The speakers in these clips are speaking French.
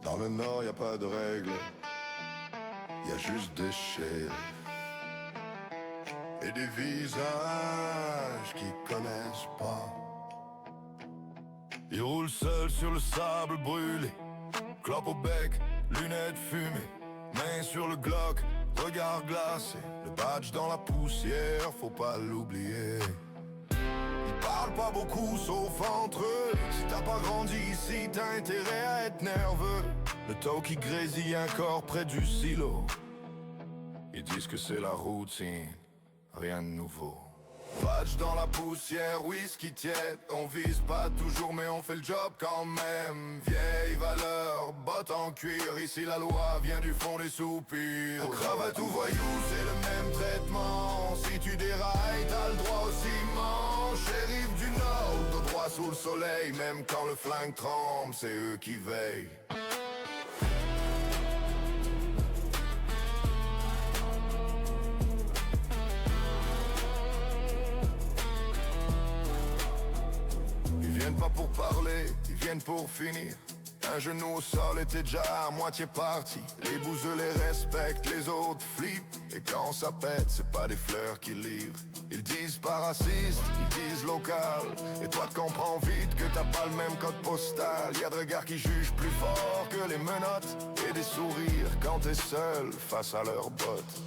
Dans le nord y a pas de règles, y a juste des shérifs et des visages qui connaissent pas. Ils roulent seuls sur le sable brûlé, clope au bec, lunettes fumées, main sur le Glock, regard glacé, le badge dans la poussière, faut pas l'oublier. Ils parlent pas beaucoup sauf entre eux, si t'as pas grandi ici t'as intérêt à être nerveux. Le taux qui grésille un corps près du silo, ils disent que c'est la routine, rien de nouveau. Badge dans la poussière, whisky tiède, on vise pas toujours mais on fait le job quand même. Vieille valeur, bottes en cuir, ici la loi vient du fond des soupirs. Au cravate ou voyou, c'est le même traitement. Si tu dérailles, t'as le droit au ciment. Shérif du Nord, dos droit sous le soleil, même quand le flingue tremble, c'est eux qui veillent. Pas pour parler, ils viennent pour finir. Un genou au sol et t'es déjà à moitié parti. Les bouseux les respectent, les autres flippent. Et quand ça pète, c'est pas des fleurs qui livrent. Ils disent pas raciste, ils disent local. Et toi tu comprends vite que t'as pas le même code postal. Y'a de regards qui jugent plus fort que les menottes, et des sourires quand t'es seul face à leurs bottes.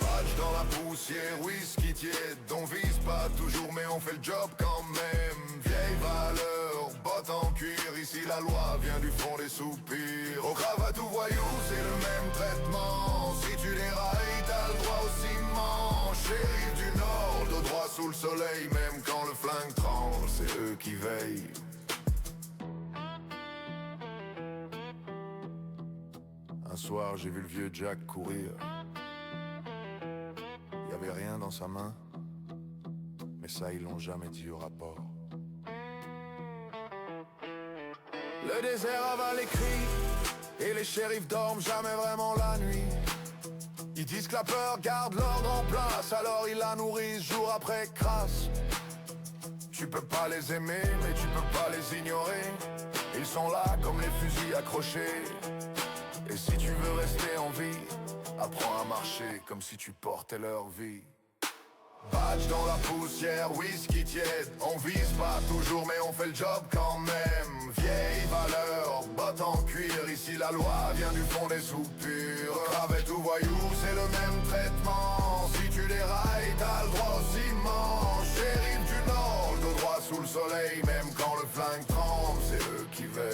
Badge dans la poussière, whisky tiède, on vise pas toujours mais on fait le job quand même. Vieille valeur, bottes en cuir, ici la loi vient du fond des soupirs. Au cravate ou voyou, c'est le même traitement. Si tu dérailles, t'as le droit au ciment. Shérif du Nord, dos droit sous le soleil, même quand le flingue tremble, c'est eux qui veillent. Un soir j'ai vu le vieux Jack courir. Y'avait rien dans sa main, mais ça ils l'ont jamais dit au rapport. Le désert avale les cris, et les shérifs dorment jamais vraiment la nuit. Ils disent que la peur garde l'ordre en place, alors ils la nourrissent jour après crasse. Tu peux pas les aimer, mais tu peux pas les ignorer. Ils sont là comme les fusils accrochés. Et si tu veux rester en vie, apprends à marcher comme si tu portais leur vie. Badge dans la poussière, whisky tiède, on vise pas toujours mais on fait le job quand même. Vieille valeur, bottes en cuir, ici la loi vient du fond des soupirs. Cravate ou voyou, c'est le même traitement. Si tu dérailles, t'as le droit au ciment. Shérif du Nord, dos droit sous le soleil, même quand le flingue tremble, c'est eux qui veillent.